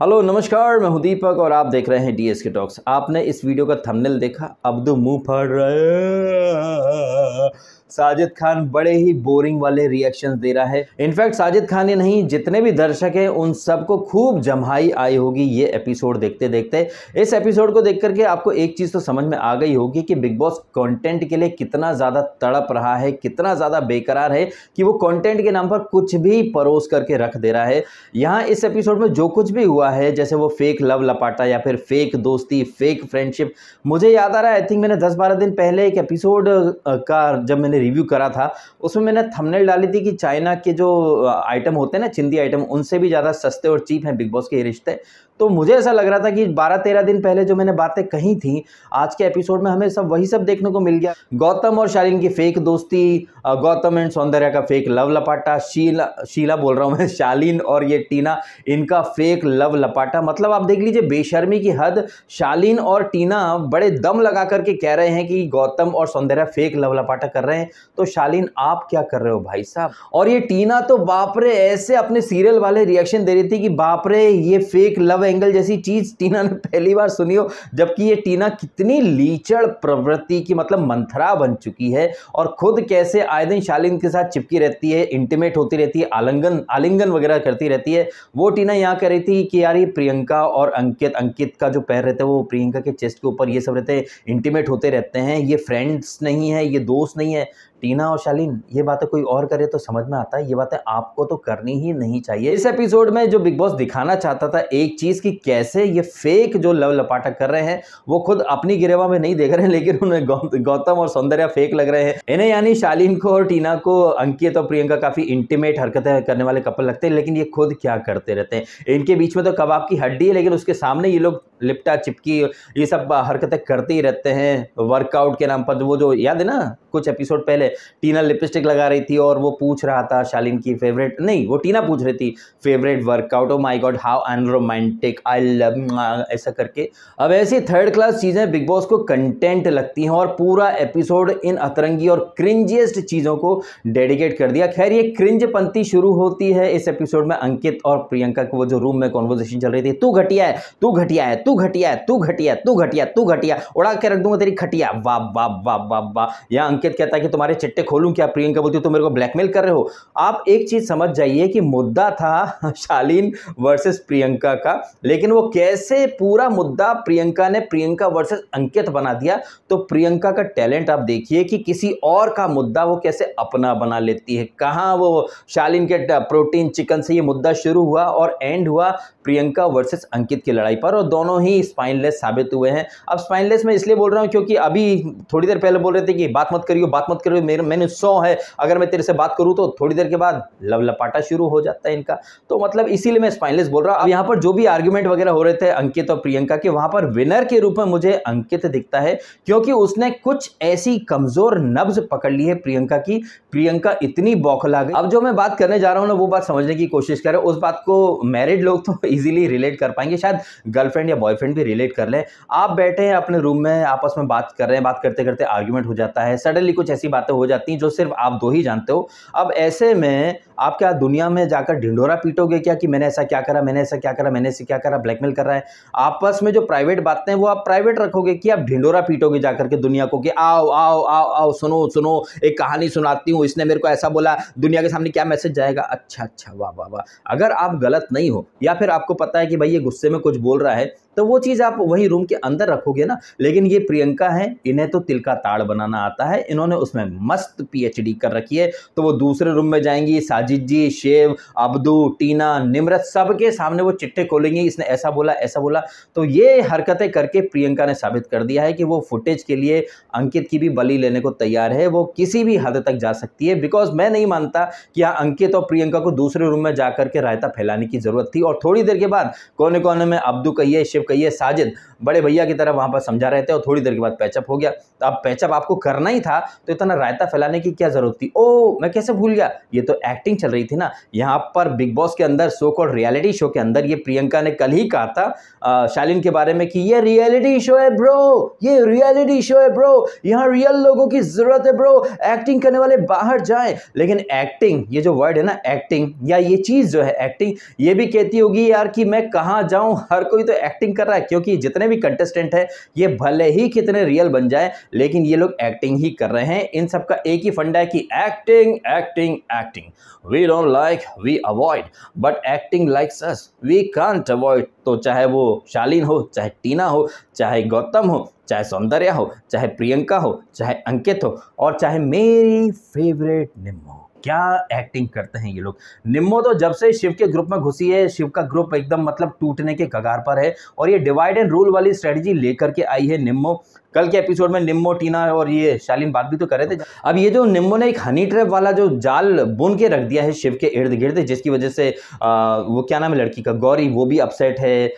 Hello नमस्कार, मैं हूं दीपक और आप देख रहे हैं डीएसके टॉक्स। आपने इस वीडियो का थंबनेल देखा? अब्दू मुंह फाड़ रहा है। साजिद खान बड़े ही बोरिंग वाले रिएक्शंस दे रहा है। इनफैक्ट साजिद खान ही नहीं, जितने भी दर्शक हैं उन सबको खूब जम्हाई आई होगी ये एपिसोड देखते देखते। इस एपिसोड को देख करके आपको एक चीज़ तो समझ में आ गई होगी कि बिग बॉस कंटेंट के लिए कितना ज़्यादा तड़प रहा है, कितना ज़्यादा बेकरार है कि वो कंटेंट के नाम पर कुछ भी परोस करके रख दे रहा है। यहाँ इस एपिसोड में जो कुछ भी हुआ है, जैसे वो फेक लव लपाटा या फिर फेक दोस्ती, फेक फ्रेंडशिप, मुझे याद आ रहा है आई थिंक मैंने 10-12 दिन पहले एक एपिसोड का जब मैंने रिव्यू करा था उसमें मैंने थंबनेल डाली थी कि चाइना के जो आइटम होते हैं ना, चिंदी आइटम, उनसे भी ज़्यादा सस्ते और चीप हैं बिग बॉस के ये रिश्ते। तो मुझे ऐसा लग रहा था कि 12-13 दिन पहले जो मैंने बातें कही थी, आज के एपिसोड में हमें सब वही सब देखने को मिल गया। गौतम और शालीन की फेक दोस्ती, गौतम एंड सौंदर्या का फेक लव लपाटा, शीला बोल रहा हूँ मैं, शालीन और ये टीना, इनका फेक लव लपाटा। मतलब आप देख लीजिए बेशर्मी की हद। शालीन और टीना बड़े दम लगा करके कह रहे हैं कि गौतम और सौंदर्या फेक लव लपाटा कर रहे हैं, तो शालीन आप क्या कर रहे हो भाई साहब? और ये टीना तो बाप रे ऐसे अपने सीरियल वाले रिएक्शन दे रही थी कि बाप रे ये फेक लव एंगल जैसी चीज टीना ने पहली बार सुनी हो। जबकि ये टीना कितनी लीचड़ प्रवृत्ति की, मतलब मंथरा बन चुकी है और खुद कैसे आए दिन शालीन के साथ चिपकी रहती है, इंटीमेट होती रहती है, आलिंगन वगैरह करती रहती है। वो टीना यहाँ कह रही थी कि यार ये प्रियंका और अंकित का जो पैर रहता है वो प्रियंका के चेस्ट के ऊपर, ये सब रहते हैं, इंटीमेट होते रहते हैं, ये फ्रेंड्स नहीं है, ये दोस्त नहीं है। टीना और शालीन ये बातें कोई और करे तो समझ में आता है, ये बातें आपको तो करनी ही नहीं चाहिए। इस एपिसोड में जो बिग बॉस दिखाना चाहता था एक चीज कि कैसे ये फेक जो लव लपाटा कर रहे हैं वो खुद अपनी गिरेवा में नहीं देख रहे हैं, लेकिन उन्हें गौतम और सौंदर्या फेक लग रहे हैं। इन्हें यानी शालीन को और टीना को अंकित और प्रियंका काफी इंटीमेट हरकतें करने वाले कपल लगते हैं, लेकिन ये खुद क्या करते रहते हैं। इनके बीच में तो कबाब की हड्डी है, लेकिन उसके सामने ये लोग लिपटा चिपकी ये सब हरकतें करते ही रहते हैं। वर्कआउट के नाम पर वो जो याद है ना, कुछ एपिसोड पहले टीना लिपस्टिक लगा रही थी और वो पूछ रहा था शालीन की फेवरेट, नहीं वो टीना पूछ रही थी favourite workout, oh my God how unromantic, I love, ऐसा करके। अब ऐसी थर्ड क्लास चीजें बिग बॉस को कंटेंट लगती हैं और पूरा एपिसोड इन अतरंगी और क्रिंजिएस्ट चीजों को डेडिकेट कर दिया। खैर ये क्रिंज पंती शुरू होती है इस एपिसोड में अंकित और प्रियंका के वो जो रूम में कॉन्वर्सेशन चल रही थी, तू घटिया है, तू घटिया है, तू घटिया है, तू घटिया, तू घटिया, तू घटिया, उड़ा के रख दूंगा तेरी खटिया, वाह वाह वाह वाह वाह। या अंकित कहता है कि तुम्हारे चिट्टे खोलूं क्या? प्रियंका बोलती है तो मेरे को ब्लैकमेल कर रहे हो। आप एक चीज समझ जाइए कि मुद्दा था शालीन वर्सेस प्रियंका का, लेकिन वो कैसे पूरा मुद्दा प्रियंका ने प्रियंका वर्सेस अंकित बना दिया। तो प्रियंका का टैलेंट आप देखिए कि किसी और का मुद्दा वो कैसे अपना बना लेती है। कहां वो शालीन के प्रोटीन चिकन से ये मुद्दा शुरू हुआ और एंड हुआ प्रियंका वर्सेस अंकित की लड़ाई पर, और दोनों ही स्पाइनलेस साबित हुए हैं। अब स्पाइनलेस मैं इसलिए बोल रहा हूं क्योंकि अभी थोड़ी देर पहले बोल रहे थे कि बात मत करियो, बात मत करियो, मैंने 100 है, अगर मैं तेरे से बात करूं तो थोड़ी देर के बाद लव लपाटा शुरू हो जाता है इनका। तो मतलब इसीलिए मैं स्पाइनलेस बोल रहा हूं। अब यहाँ पर जो भी आर्ग्यूमेंट वगैरह हो रहे थे अंकित और प्रियंका के, वहां पर विनर के रूप में मुझे अंकित दिखता है, क्योंकि उसने कुछ ऐसी कमजोर नब्ज पकड़ ली है प्रियंका की। प्रियंका इतनी बौखला गई। अब जो मैं बात करने जा रहा हूं ना वो बात समझने की कोशिश करें, उस बात को मैरिड लोग तो इजीली रिलेट कर पाएंगे, शायद गर्लफ्रेंड या बॉयफ्रेंड भी रिलेट कर ले। आप बैठे हैं अपने रूम में, आपस में बात कर रहे हैं, बात करते करते आर्ग्यूमेंट हो जाता है, सडनली कुछ ऐसी बातें हो जाती हैं जो सिर्फ आप दो ही जानते हो। अब ऐसे में आप क्या दुनिया में जाकर ढिंढोरा पीटोगे क्या कि मैंने ऐसा क्या करा, मैंने ऐसा क्या करा, मैंने ऐसे क्या करा, ब्लैकमेल कर रहा है? आपस में जो प्राइवेट बातें हैं वो आप प्राइवेट रखोगे कि आप ढिंढोरा पीटोगे जाकर के दुनिया को कि आओ आओ आओ आओ सुनो सुनो एक कहानी सुनाती हूँ, इसने मेरे को ऐसा बोला, दुनिया के सामने क्या मैसेज जाएगा? अच्छा अच्छा, वाह वाह वाह। अगर आप गलत नहीं हो या फिर आपको पता है कि भाई ये गुस्से में कुछ बोल रहा है, तो वो चीज़ आप वही रूम के अंदर रखोगे ना। लेकिन ये प्रियंका है, इन्हें तो तिल का ताड़ बनाना आता है, इन्होंने उसमें मस्त पीएचडी कर रखी है। तो वो दूसरे रूम में जाएंगी, साजिद जी, शेव, अब्दू, टीना, निम्रत, सबके सामने वो चिट्टे खोलेंगे, इसने ऐसा बोला ऐसा बोला। तो ये हरकतें करके प्रियंका ने साबित कर दिया है कि वो फुटेज के लिए अंकित की भी बलि लेने को तैयार है, वो किसी भी हद तक जा सकती है। बिकॉज मैं नहीं मानता कि हाँ अंकित और प्रियंका को दूसरे रूम में जाकर के रायता फैलाने की जरूरत थी। और थोड़ी देर के बाद कोने कोने में अब्दू कहिए, शिव शिव कहिए साजिद बड़े भैया की तरह वहां पर समझा रहे थे और थोड़ी देर के बाद पैचअप हो गया। तो अब पैचअप आपको करना ही था तो इतना रायता फैलाने की क्या जरूरत थी। ओ मैं कैसे भूल गया, ये तो एक्टिंग चल रही थी ना यहाँ पर बिग बॉस के अंदर, सो कॉल्ड रियलिटी शो के अंदर। ये प्रियंका ने कल ही कहा था शालीन के बारे में कि ये रियलिटी शो है ब्रो, ये रियलिटी शो है ब्रो, यहाँ रियल लोगों की जरूरत है ब्रो, एक्टिंग करने वाले बाहर जाएं। लेकिन एक्टिंग, ये जो वर्ड है ना एक्टिंग, या ये चीज जो है एक्टिंग, ये भी कहती होगी यार कि मैं कहां जाऊं, हर कोई तो एक्टिंग कर रहा है। क्योंकि जितने भी कंटेस्टेंट है ये भले ही कितने रियल बन जाए लेकिन ये लोग एक्टिंग ही कर रहे हैं। इन सबका एक ही फंडा है कि acting acting acting, we don't like we avoid, but acting likes us we can't avoid. तो चाहे वो शालीन हो, चाहे टीना हो, चाहे गौतम हो, चाहे सौंदर्या हो, चाहे प्रियंका हो, चाहे अंकित हो, और चाहे मेरी फेवरेट निम्मो, क्या एक्टिंग करते हैं ये लोग। निम्मो तो जब से शिव के ग्रुप में घुसी है, शिव का ग्रुप एकदम मतलब टूटने के कगार पर है और ये डिवाइड एंड रूल वाली स्ट्रेटजी लेकर के आई है निम्मो। कल के एपिसोड में निम्मो, टीना और ये शालीन बात भी तो कर रहे थे। अब ये जो निम्मो ने एक हनी ट्रैप वाला जो जाल बुन के रख दिया है शिव के इर्द गिर्द, जिसकी वजह से वो क्या नाम है लड़की का, गौरी, वो भी अपसेट है,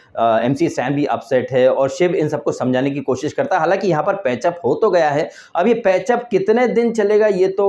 MC स्टैन भी अपसेट है और शिव इन सबको समझाने की कोशिश करता है। हालांकि यहाँ पर पैचअप हो तो गया है, अब ये पैचअप कितने दिन चलेगा ये तो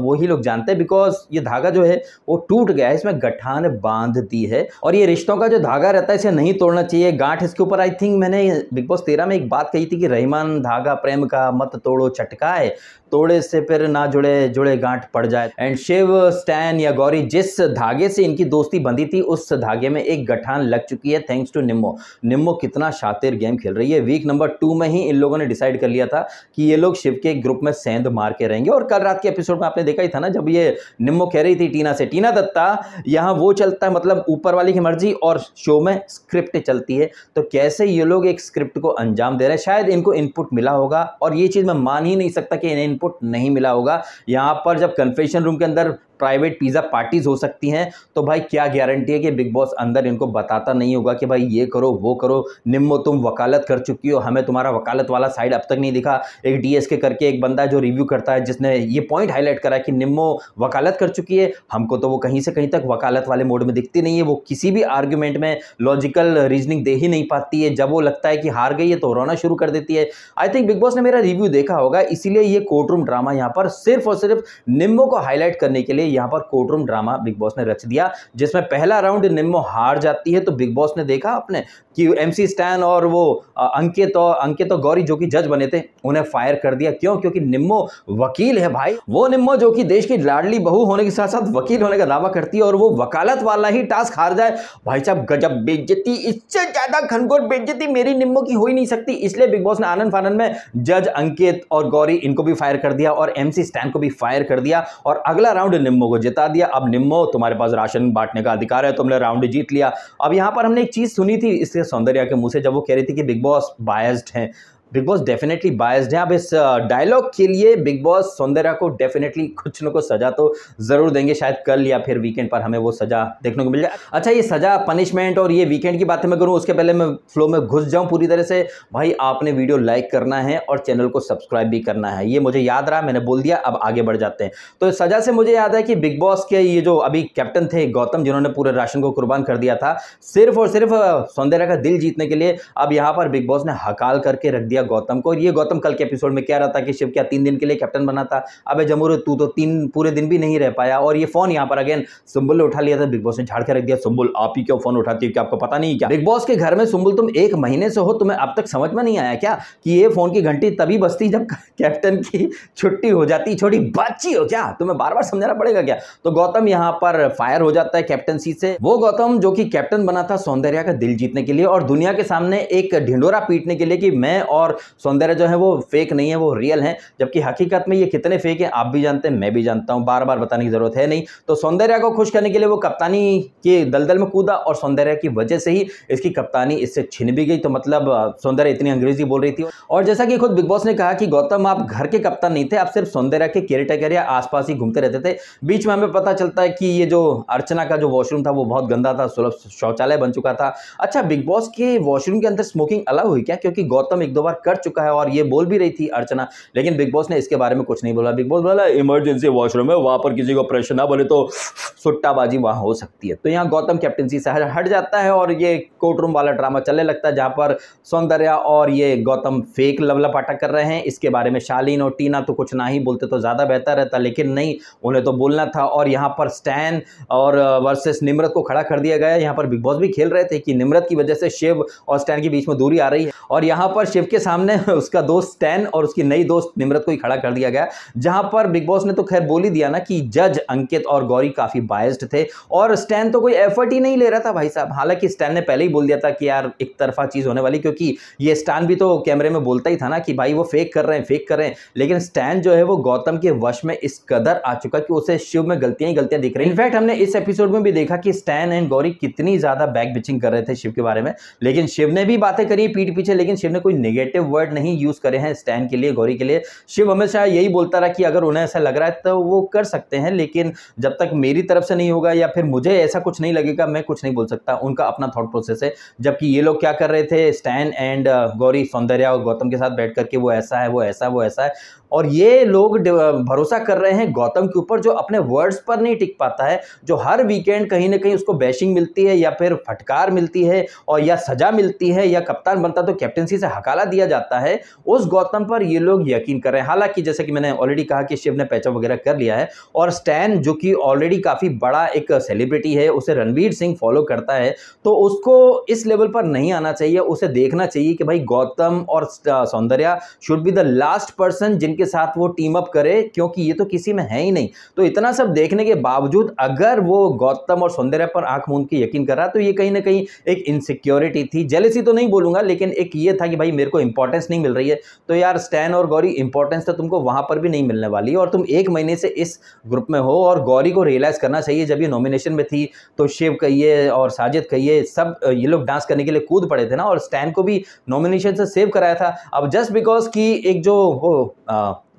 वही लोग जानते हैं, बिकॉज ये धागा जो है वो टूट गया है, इसमें गठान बांध दी है और ये रिश्तों का जो धागा रहता है इसे नहीं तोड़ना चाहिए। गांठ इसके ऊपर, आई थिंक मैंने बिग बॉस 13 में एक बात कही थी कि रहीमान धागा प्रेम का मत तोड़ो चटकाए, तोड़े से फिर ना जुड़े जुड़े गांठ पड़ जाए। एंड शिव, स्टैन या गौरी जिस धागे से इनकी दोस्ती बंधी थी उस धागे में एक गठान लग चुकी है थैंक्स टू निम्मो। निम्मो कितना शातिर गेम खेल रही है। वीक नंबर 2 में ही इन लोगों ने डिसाइड कर लिया था कि ये लोग शिव के ग्रुप में सेंध मार के रहेंगे। और कल रात के एपिसोड में आपने देखा ही था ना, जब ये निम्मो कह रही थी टीना से, टीना दत्ता यहाँ वो चलता है मतलब ऊपर वाले की मर्जी और शो में स्क्रिप्ट चलती है, तो कैसे ये लोग एक स्क्रिप्ट को अंजाम दे रहे हैं। शायद इनको इनपुट मिला होगा और ये चीज मैं मान ही नहीं सकता कि इन्हें इनपुट नहीं मिला होगा। यहां पर जब कन्फेशन रूम के अंदर प्राइवेट पिज्जा पार्टीज हो सकती हैं तो भाई क्या गारंटी है कि बिग बॉस अंदर इनको बताता नहीं होगा कि भाई ये करो वो करो। निम्मो तुम वकालत कर चुकी हो, हमें तुम्हारा वकालत वाला साइड अब तक नहीं दिखा। एक DSK करके एक बंदा जो रिव्यू करता है जिसने ये पॉइंट हाईलाइट करा कि निम्मो वकालत कर चुकी है, हमको तो वो कहीं से कहीं तक वकालत वाले मोड में दिखती नहीं है। वो किसी भी आर्ग्यूमेंट में लॉजिकल रीजनिंग दे ही नहीं पाती है, जब वो लगता है कि हार गई है तो रोना शुरू कर देती है। आई थिंक बिग बॉस ने मेरा रिव्यू देखा होगा, इसीलिए ये कोर्ट रूम ड्रामा यहाँ पर सिर्फ और सिर्फ निम्मो को हाईलाइट करने के लिए यहाँ पर court room drama big boss ने रच दिया, जिसमें पहला राउंड निम्मो हार जाती है तो बिग बॉस ने देखा अपने कि MC स्टैन और वो अंकित और गौरी जो कि जज बने थे उन्हें फायर कर दिया। क्यों? क्योंकि निम्मो वकील है भाई। वो निम्मो जो कि देश की लाडली बहू होने के साथ साथ वकील होने का दावा करती है और वो वकालत वाला ही टास्क हार जाए, भाई साहब गजब बेइज्जती, इससे ज्यादा घनघोर बेइज्जती मेरी निम्मो की हो ही नहीं सकती। इसलिए बिग बॉस ने आनंद फानंद में जज अंकित और गौरी इनको भी फायर कर दिया और MC स्टैन को भी फायर कर दिया और अगला राउंड निम्मो को जिता दिया। अब निम्मो तुम्हारे पास राशन बांटने का अधिकार है, तुमने राउंड जीत लिया। अब यहां पर हमने एक चीज सुनी थी इससे सौंदर्या के मुंह से, जब वो कह रही थी कि बिग बॉस बायस्ड है। बिग बॉस डेफिनेटली बायस्ड है। अब इस डायलॉग के लिए बिग बॉस सौंदर्या को डेफिनेटली कुछ न कुछ सजा तो जरूर देंगे, शायद कल या फिर वीकेंड पर हमें वो सजा देखने को मिल जाए। अच्छा, ये सजा, पनिशमेंट और ये वीकेंड की बातें मैं करूं उसके पहले मैं फ्लो में घुस जाऊं पूरी तरह से। भाई आपने वीडियो लाइक करना है और चैनल को सब्सक्राइब भी करना है, ये मुझे याद रहा, मैंने बोल दिया। अब आगे बढ़ जाते हैं। तो सजा से मुझे याद है कि बिग बॉस के ये जो अभी कैप्टन थे गौतम, जिन्होंने पूरे राशन को कुर्बान कर दिया था सिर्फ और सिर्फ सौंदर्या का दिल जीतने के लिए, अब यहां पर बिग बॉस ने हकाल करके रख दिया गौतम को। ये गौतम कल के एपिसोड में कह रहा था कि शिव क्या 3 दिन के लिए कैप्टन बना था। अबे जमूर, तू तो 3 पूरे दिन भी नहीं रह पाया। और ये फोन यहां पर अगेन सुंबुल ने उठा लिया था, बिग बॉस ने झाड़ के रख दिया। सुंबुल आप ही क्यों फोन उठाती हो, क्या आपको पता नहीं क्या? बिग बॉस के घर में सुंबुल तुम 1 महीने से हो, तुम्हें अब तक समझ में नहीं आया क्या कि ये फोन की घंटी तभी बजती जब कैप्टन की छुट्टी हो जाती? छोटी बच्ची हो क्या, तुम्हें बार बार समझाना पड़ेगा क्या? तो गौतम यहां पर फायर हो जाता है कैप्टनसी से। वो गौतम जो कि कैप्टन बना था सौंदर्या का दिल जीतने के लिए और दुनिया के सामने एक ढिंडोरा पीटने के लिए कि मैं और सौंदर्या जो है वो फेक नहीं है, वो रियल है। जबकि हकीकत में ये कितने फेक है आप भी जानते हैं, मैं भी जानता हूं, बार बार बताने की जरूरत है नहीं। तो सौंदर्या को खुश करने के लिए वो कप्तानी के दलदल में कूदा और सौंदर्या की वजह से ही इसकी कप्तानी इससे छिन भी गई। तो मतलब सौंदर्या इतनी अंग्रेजी बोल रही थी। और जैसा कि खुद बिग बॉस ने कहा कि गौतम आप घर के कप्तान नहीं थे, आप सिर्फ सौंदर्या के केयरटेकर या आसपास ही घूमते रहते थे। बीच में हमें पता चलता है कि ये जो अर्चना का जो वॉशरूम था वो बहुत गंदा था, सुलभ शौचालय बन चुका था। अच्छा, बिग बॉस के वॉशरूम के अंदर स्मोकिंग अलाउ हुई क्या? क्योंकि गौतम 1-2 बार बार कर चुका है और ये बोल भी रही थी अर्चना, लेकिन बिग बॉस ने इसके बारे में कुछ नहीं बोला। बिग बॉस बोला इमरजेंसी वॉशरूम है, वहां पर किसी को प्रेशर ना बोले तो सुट्टाबाजी वहां हो सकती है। तो यहाँ गौतम कैप्टनसी से हट जाता है और ये कोर्ट रूम वाला ड्रामा चलने लगता है, जहां पर सौंदर्या और ये गौतम फेक लवलपाटा कर रहे हैं। इसके बारे में शालीन और टीना तो कुछ ना ही बोलते तो ज्यादा बेहतर रहता, लेकिन नहीं, उन्हें तो बोलना था। और यहाँ पर स्टैन और वर्सेस निम्रत को खड़ा कर दिया गया। यहाँ पर बिग बॉस भी खेल रहे थे कि निम्रत की वजह से शिव और स्टैन के बीच में दूरी आ रही है, और यहाँ पर शिव के सामने उसका दोस्त स्टैन और उसकी नई दोस्त निम्रत को ही खड़ा कर दिया गया। जहां पर बिग बॉस ने तो खैर बोल ही दिया ना कि जज अंकित और गौरी काफी बायस्ड थे, और स्टैन तो कोई एफर्ट ही नहीं ले रहा था भाई साहब। हालांकि स्टैन ने पहले ही बोल दिया था कि यार एक तरफा चीज होने वाली, क्योंकि ये स्टैन भी तो कैमरे में बोलता ही था ना कि भाई वो फेक कर रहे हैं। लेकिन स्टैन जो है वो गौतम के वश में इस कदर आ चुका कि उसे शिव में गलतियां ही गलतियां दिख रही। इनफैक्ट हमने इस एपिसोड में भी देखा कि स्टैन एंड गौरी कितनी ज्यादा बैक बिचिंग कर रहे थे शिव के बारे में, लेकिन शिव ने भी बातें करी पीठ पीछे, लेकिन शिव ने कोई नेगेटिव वर्ड नहीं यूज करे हैं स्टैन के लिए, गौरी के लिए। शिव हमेशा यही बोलता रहा कि अगर उन्हें ऐसा लग रहा है तो वो कर सकते हैं, लेकिन जब तक मेरी तरफ से नहीं होगा या फिर मुझे ऐसा कुछ नहीं लगेगा, मैं कुछ नहीं बोल सकता। उनका अपना थॉट प्रोसेस है। जबकि ये लोग क्या कर रहे थे, स्टैन एंड गौरी सौंदर्या और गौतम के साथ बैठ करके वो ऐसा है, वो ऐसा, वो ऐसा है, और ये लोग भरोसा कर रहे हैं गौतम के ऊपर, जो अपने वर्ड्स पर नहीं टिक पाता है, जो हर वीकेंड कहीं ना कहीं उसको बैशिंग मिलती है या फिर फटकार मिलती है और या सजा मिलती है, या कप्तान बनता तो कैप्टनसी से हकाला दिया जाता है, उस गौतम पर ये लोग यकीन कर रहे हैं। हालांकि जैसे कि मैंने ऑलरेडी कहा कि शिव ने पैचअप वगैरह कर लिया है, और स्टैन जो कि ऑलरेडी काफी बड़ा एक सेलिब्रिटी है, उसे रणवीर सिंह फॉलो करता है, तो उसको इस लेवल पर नहीं आना चाहिए। उसे देखना चाहिए कि भाई गौतम और Soundarya should be the last person जिनके साथ वो टीम अप करे, क्योंकि ये तो किसी में है ही नहीं। तो इतना सब देखने के बावजूद अगर वो गौतम और सौंदर्या पर आंख मूंद के यकीन कर रहा, तो ये कहीं ना कहीं एक इनसिक्योरिटी थी, जेलसी तो नहीं बोलूंगा, लेकिन एक ये था कि भाई मेरे को इंपॉर्टेंस नहीं मिल रही है। तो यार स्टैन और गौरी, इंपॉर्टेंस तो तुमको वहां पर भी नहीं मिलने वाली, और तुम 1 महीने से इस ग्रुप में हो, और गौरी को रियलाइज करना चाहिए जब ये नॉमिनेशन में थी तो शिव कहिए और साजिद कहिए सब ये लोग डांस करने के लिए कूद पड़े थे ना, और स्टैन को भी नॉमिनेशन से सेव कराया था। अब जस्ट बिकॉज की एक जो वो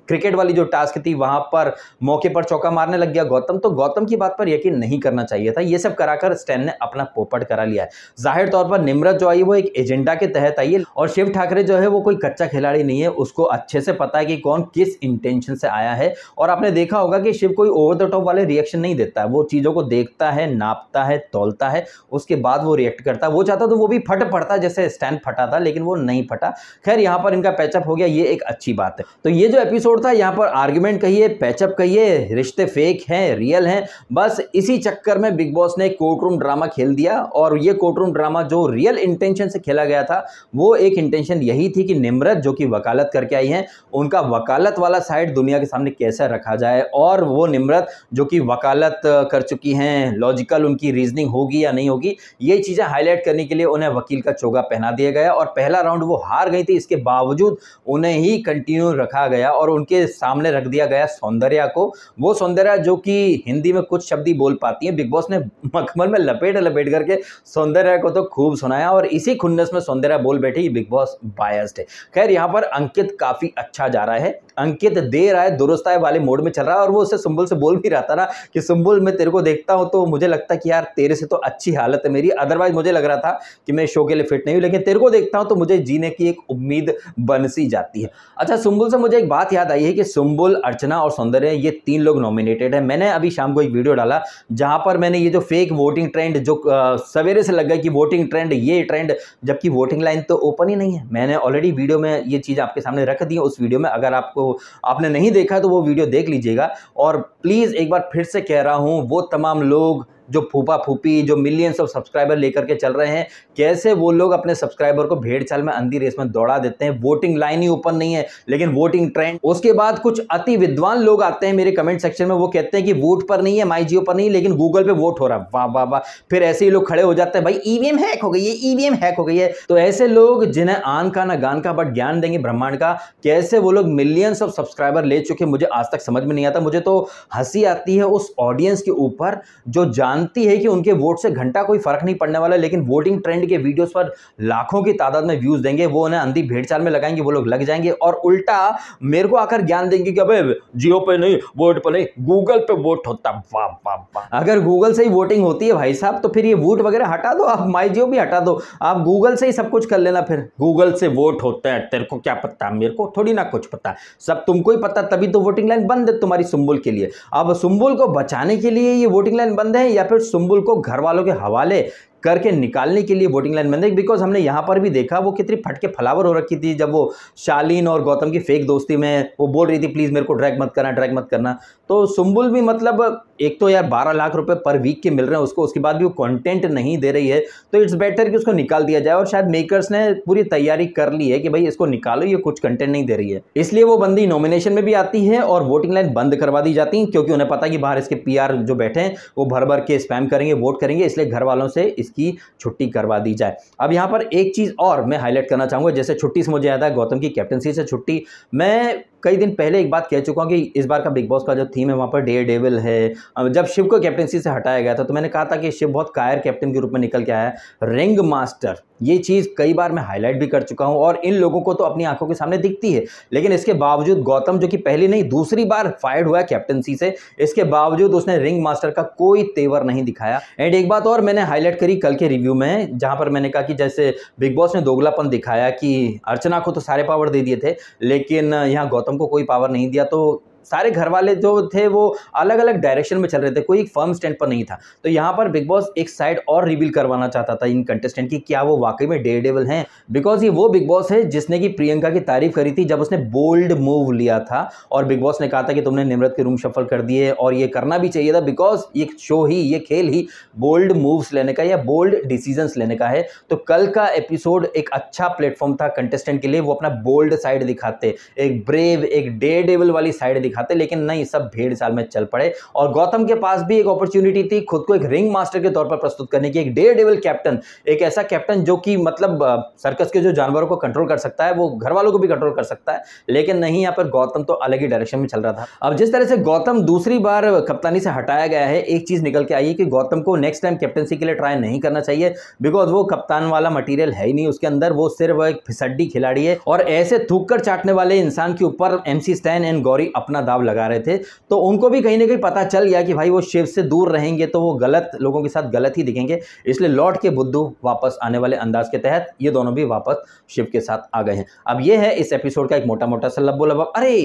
क्रिकेट वाली जो टास्क थी वहां पर मौके पर चौका मारने लग गया गौतम, तो गौतम की बात पर यकीन नहीं करना चाहिए था। ये सब कराकर स्टैन ने अपना पोपट करा लिया है। जाहिर तौर पर निम्रत जो आई वो एक एजेंडा के तहत आई है, और शिव ठाकरे जो है वो कोई कच्चा खिलाड़ी नहीं है, उसको अच्छे से पता है कि कौन किस इंटेंशन से आया है। और आपने देखा होगा कि शिव कोई ओवर द टॉप वाले रिएक्शन नहीं देता है, वो चीजों को देखता है, नापता है, तौलता है, उसके बाद वो रिएक्ट करता है। वो चाहता तो वो भी फट पड़ता जैसे स्टैन फटा था, लेकिन वो नहीं फटा। खैर यहाँ पर इनका पैचअप हो गया, ये एक अच्छी बात है। तो ये जो एपिसोड था, यहाँ पर आर्गुमेंट कहिए, पैचअप कहिए, रिश्ते फेक हैं, रियल हैं, बस इसी चक्कर में बिग बॉस ने कोर्ट रूम ड्रामा खेल दिया। और ये कोर्ट रूम ड्रामा जो रियल इंटेंशन से खेला गया था, वो एक इंटेंशन यही थी कि निम्रत जो कि वकालत करके आई हैं, उनका वकालत वाला साइड दुनिया के सामने कैसे रखा जाए, और वो निम्रत जो कि वकालत कर चुकी हैं, लॉजिकल उनकी रीजनिंग होगी या नहीं होगी, ये चीजें हाईलाइट करने के लिए उन्हें वकील का चोगा पहना दिया गया। और पहला राउंड वो हार गई थी, इसके बावजूद उन्हें ही कंटिन्यू रखा गया और उनके सामने रख दिया गया सौंदर्या को। वो सौंदर्या जो कि हिंदी में कुछ शब्द ही बोल पाती है, बिग बॉस ने मखमल में लपेट करके सौंदर्या को तो खूब सुनाया, और इसी खुन्नस में सौंदर्या बोल बैठी बिग बॉस बायस्ड है। खैर यहाँ पर अंकित काफी अच्छा जा रहा है, अंकित दे रहा है, दुरुस्त है वाले मोड में चल रहा है, और वो उससे सुंबुल से बोल भी रहा था ना कि सुंबुल मैं तेरे को देखता हूं तो मुझे लगता है कि यार तेरे से तो अच्छी हालत है मेरी, अदरवाइज मुझे लग रहा था कि मैं शो के लिए फिट नहीं हूं, लेकिन तेरे को देखता हूं तो मुझे जीने की एक उम्मीद बन सी जाती है। अच्छा, सुंबुल से मुझे एक बात याद आई है कि सुंबुल, अर्चना और सौंदर्या, ये 3 लोग नॉमिनेटेड है। मैंने अभी शाम को एक वीडियो डाला जहां पर मैंने ये जो फेक वोटिंग ट्रेंड जो सवेरे से लग गया कि वोटिंग ट्रेंड, ये ट्रेंड, जबकि वोटिंग लाइन तो ओपन ही नहीं है। मैंने ऑलरेडी वीडियो में ये चीज आपके सामने रख दी है, उस वीडियो में अगर आपने नहीं देखा तो वो वीडियो देख लीजिएगा। और प्लीज एक बार फिर से कह रहा हूं, वो तमाम लोग जो फूफा फूफी जो मिलियंस ऑफ सब्सक्राइबर लेकर के चल रहे हैं, कैसे वो लोग अपने सब्सक्राइबर को भेड़ चाल में अंधी रेस में दौड़ा देते हैं। वोटिंग लाइन ही ओपन नहीं है, लेकिन वोटिंग ट्रेंड। उसके बाद कुछ अति विद्वान लोग आते हैं मेरे कमेंट सेक्शन में, वो कहते हैं कि वोट पर नहीं है, माई जियो पर नहीं, लेकिन गूगल पे वोट हो रहा है। वाह वाह वाह। फिर ऐसे ही लोग खड़े हो जाते हैं, भाई ईवीएम हैक हो गई है, ईवीएम हैक हो गई है। तो ऐसे लोग जिन्हें आन का ना गान का बट ज्ञान देंगे ब्रह्मांड का, कैसे वो लोग मिलियंस ऑफ सब्सक्राइबर ले चुके, मुझे आज तक समझ में नहीं आता। मुझे तो हंसी आती है उस ऑडियंस के ऊपर जो जान जानती है कि उनके वोट से घंटा कोई फर्क नहीं पड़ने वाला, लेकिन वोटिंग ट्रेंड के वीडियोस पर लाखों की तादाद में व्यूज देंगे, वो उन्हें अंधी भेड़चाल में लगाएंगे, वो लोग लग जाएंगे और उल्टा मेरे को आकर ज्ञान देंगे कि अबे जियो पे नहीं, वोट पे नहीं, गूगल पे वोट होता। वाह वाह वाह। अगर गूगल से ही वोटिंग होती है भाई साहब, तो फिर ये वोट वगैरह हटा दो, आप माई जियो भी हटा दो, आप गूगल से ही सब कुछ कर लेना। फिर गूगल से वोट होते हैं, तेरे को क्या पता, मेरे को थोड़ी ना कुछ पता, सब तुमको ही पता, तभी तो वोटिंग लाइन बंद है तुम्हारी सुंबुल के लिए। अब सुंबुल को बचाने के लिए ये वोटिंग लाइन बंद है, या फिर सुंबुल को घर वालों के हवाले करके निकालने के लिए वोटिंग लाइन बंद है? बिकॉज हमने यहां पर भी देखा वो कितनी फटके फलावर हो रखी थी जब वो शालीन और गौतम की फेक दोस्ती में वो बोल रही थी प्लीज मेरे को ड्रैग मत करना, ड्रैग मत करना। तो सुंबुल भी मतलब एक तो यार 12 लाख रुपए पर वीक के मिल रहे हैं उसको, उसके बाद भी वो कंटेंट नहीं दे रही है, तो इट्स बेटर कि उसको निकाल दिया जाए। और शायद मेकर्स ने पूरी तैयारी कर ली है कि भाई इसको निकालो, ये कुछ कंटेंट नहीं दे रही है, इसलिए वो बंदी नॉमिनेशन में भी आती है और वोटिंग लाइन बंद करवा दी जाती है, क्योंकि उन्हें पता है कि बाहर इसके पीआर जो बैठे हैं वो भर भर के स्पैम करेंगे, वोट करेंगे, इसलिए घर वालों से इसकी छुट्टी करवा दी जाए। अब यहां पर एक चीज और मैं हाईलाइट करना चाहूंगा, जैसे छुट्टी से मुझे याद है गौतम की कैप्टनसी से छुट्टी, मैं कई दिन पहले एक बात कह चुका हूं कि इस बार का बिग बॉस का जो थीम है वहां पर डेयर डेविल है। जब शिव को कैप्टनसी से हटाया गया था तो मैंने कहा था कि शिव बहुत कायर कैप्टन के रूप में निकल के आया है, रिंग मास्टर, ये चीज कई बार मैं हाईलाइट भी कर चुका हूं और इन लोगों को तो अपनी आंखों के सामने दिखती है, लेकिन इसके बावजूद गौतम जो कि पहली नहीं दूसरी बार फायर्ड हुआ है कैप्टनसी से, इसके बावजूद उसने रिंग मास्टर का कोई तेवर नहीं दिखाया। एंड एक बात और मैंने हाईलाइट करी कल के रिव्यू में, जहां पर मैंने कहा कि जैसे बिग बॉस ने दोगलापन दिखाया कि अर्चना को तो सारे पावर दे दिए थे लेकिन यहां गौतम को कोई पावर नहीं दिया, तो सारे घर वाले जो थे वो अलग अलग डायरेक्शन में चल रहे थे, कोई एक फर्म स्टैंड पर नहीं था। तो यहां पर बिग बॉस एक साइड और रिवील करवाना चाहता था इन कंटेस्टेंट की, क्या वो वाकई में डेयर डेविल हैं, बिकॉज ये वो बिग बॉस है जिसने की प्रियंका की तारीफ करी थी जब उसने बोल्ड मूव लिया था और बिग बॉस ने कहा था कि तुमने निमरत के रूम शफल कर दिए और ये करना भी चाहिए था, बिकॉज ये शो ही, ये खेल ही बोल्ड मूव्स लेने का या बोल्ड डिसीजंस लेने का है। तो कल का एपिसोड एक अच्छा प्लेटफॉर्म था कंटेस्टेंट के लिए, वो अपना बोल्ड साइड दिखाते, एक ब्रेव, एक डेयर डेविल वाली साइड दिखाते, लेकिन नहीं, सब भेड़ चाल में चल पड़े। और गौतम के पास भी एक अपॉर्चुनिटी थी खुद को एक रिंग मास्टर के तौर पर प्रस्तुत करने की, एक डेयर डेविल कैप्टन, एक ऐसा कैप्टन जो कि मतलब सर्कस के जो जानवरों को कंट्रोल कर सकता है वो घर वालों को भी कंट्रोल कर सकता है, लेकिन नहीं, यहाँ पर गौतम तो अलग ही डायरेक्शन में चल रहा था। अब जिस तरह से गौतम दूसरी बार कप्तानी से हटाया गया है, एक चीज निकल के आई है कि गौतम को नेक्स्ट टाइम कैप्टनसी के लिए ट्राई नहीं करना चाहिए, बिकॉज वो कप्तान वाला मटीरियल है ही नहीं उसके अंदर, वो सिर्फ एक फिसड्डी खिलाड़ी है। और ऐसे थूक कर चाटने वाले इंसान के ऊपर MC स्टैन एंड गौरी अपना दाव लगा रहे थे, तो उनको भी कहीं ना कहीं पता चल गया कि भाई वो शिव से दूर रहेंगे तो वो गलत लोगों के साथ गलत ही दिखेंगे, इसलिए लौट के बुद्धू वापस आने वाले अंदाज के तहत ये दोनों भी वापस शिव के साथ आ गए हैं। अब ये है इस एपिसोड का एक मोटा मोटा सा लब्बो लब्बा। अरे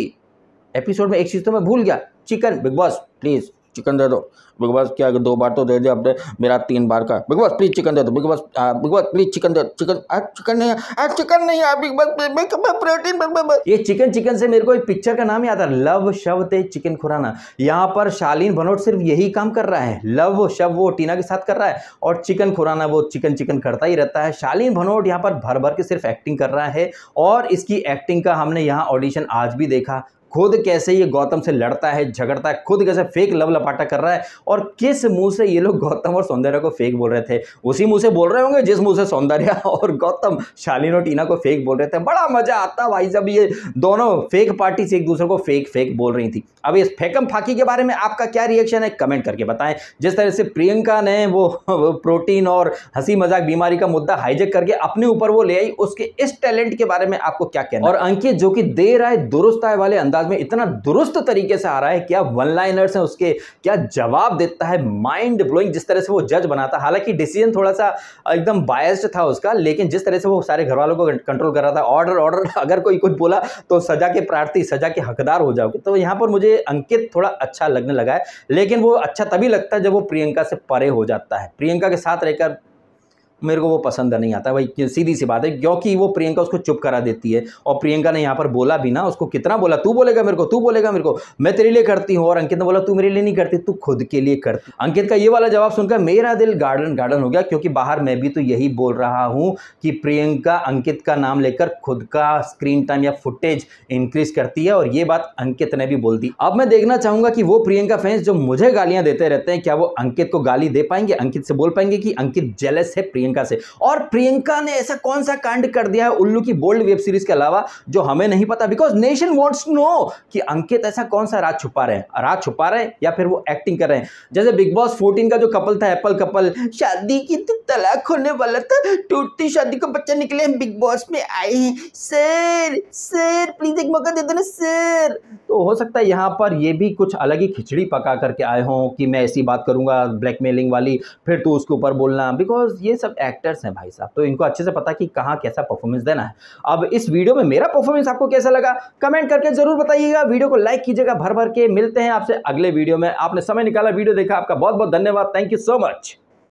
एपिसोड में एक चीज तो मैं भूल गया, chicken. Big boss please chicken दे दो, बिग बॉस क्या 2 बार तो दे दिया आपने, मेरा 3 बार का, बिग बॉस प्लीज चिकन दे दो, big boss please chicken they, chicken chicken नहीं है बिग बॉस प्रोटीन। ये चिकन चिकन से मेरे को एक पिक्चर का नाम याद आ, लव शव ते चिकन खुराना। यहाँ पर शालीन भनोट सिर्फ यही काम कर रहा है, लव शव वो टीना के साथ कर रहा है और चिकन खुराना वो चिकन चिकन करता ही रहता है। शालीन भनोट यहाँ पर भर भर के सिर्फ एक्टिंग कर रहा है और इसकी एक्टिंग का हमने यहाँ ऑडिशन आज भी देखा, खुद कैसे ये गौतम से लड़ता है, झगड़ता है, खुद कैसे फेक लव लपाटा कर रहा है और किस मुंह से ये लोग गौतम और सौंदर्या को फेक बोल रहे थे, उसी मुंह से बोल रहे होंगे जिस मुंह से सौंदर्या और गौतम शालीन और टीना को फेक बोल रहे थे। बड़ा मजा आता भाई जब ये दोनों फेक पार्टी से एक दूसरे को फेक फेक बोल रही थी। अब इस फेकम फाकी के बारे में आपका क्या रिएक्शन है कमेंट करके बताएं। जिस तरह से प्रियंका ने वो प्रोटीन और हंसी मजाक बीमारी का मुद्दा हाईजेक करके अपने ऊपर वो ले आई, उसके इस टैलेंट के बारे में आपको क्या कहना। और अंकित जो कि दे रहा है दुरुस्त आय वाले अंदाज में, इतना दुरुस्त तरीके से आ रहा है, क्या वन लाइनर्स हैं उसके, क्या जवाब देता है, माइंड ब्लोइंग। जिस तरह से वो जज बनाता, हालांकि डिसीजन थोड़ा सा एकदम बायस्ड था उसका, लेकिन जिस तरह से वो सारे घर वालों को कंट्रोल कर रहा था, ऑर्डर ऑर्डर, अगर कोई कुछ बोला तो सजा के प्रार्थी, सजा के हकदार हो जाओगे। तो यहाँ पर मुझे अंकित थोड़ा अच्छा लगने लगा है, लेकिन वो अच्छा तभी लगता है जब वो प्रियंका से परे हो जाता है। प्रियंका के साथ रहकर मेरे को वो पसंद नहीं आता भाई, सीधी सी बात है, क्योंकि वो प्रियंका उसको चुप करा देती है और प्रियंका ने यहाँ पर बोला भी ना, उसको कितना बोला, तू बोलेगा मेरे को, तू बोलेगा मेरे को, मैं तेरे लिए करती हूँ। और अंकित ने बोला तू मेरे लिए नहीं करती, तू खुद के लिए करती। अंकित का ये वाला जवाब सुनकर मेरा दिल गार्डन गार्डन हो गया, क्योंकि बाहर मैं भी तो यही बोल रहा हूँ कि प्रियंका अंकित का नाम लेकर खुद का स्क्रीन टाइम या फुटेज इंक्रीज करती है, और ये बात अंकित ने भी बोल दी। अब मैं देखना चाहूंगा कि वो प्रियंका फैंस जो मुझे गालियां देते रहते हैं, क्या वो अंकित को गाली दे पाएंगे, अंकित से बोल पाएंगे कि अंकित जेलस है प्रियंका प्रियंका से। और प्रियंका ने ऐसा कौन सा कांड कर दिया है उल्लू की बोल्ड वेब सीरीज के अलावा जो हमें नहीं पता, because nation wants to know कि अंकित ऐसा कौन सा राज छुपा रहे हैं, राज छुपा रहे हैं या फिर वो एक्टिंग कर रहे हैं। जैसे बिग बॉस 14 का जो कपल था, एप्पल कपल, शादी की तो तलाक होने वाला था, टूटती शादी को बच्चा निकले, हम बिग बॉस में आए हैं, सर सर प्लीज एक मौका दे दो ना सर। तो हो सकता है यहाँ पर ये भी कुछ अलग ही खिचड़ी पका करके आए हों कि मैं ऐसी बात करूंगा ब्लैकमेलिंग वाली, फिर तू उसके ऊपर बोलना, बिकॉज ये सब एक्टर्स हैं भाई साहब, तो इनको अच्छे से पता कि कहाँ कैसा परफॉर्मेंस देना है। अब इस वीडियो में मेरा परफॉर्मेंस आपको कैसा लगा कमेंट करके जरूर बताइएगा, वीडियो को लाइक कीजिएगा भर भर के। मिलते हैं आपसे अगले वीडियो में। आपने समय निकाला, वीडियो देखा, आपका बहुत बहुत धन्यवाद। Thank you so much.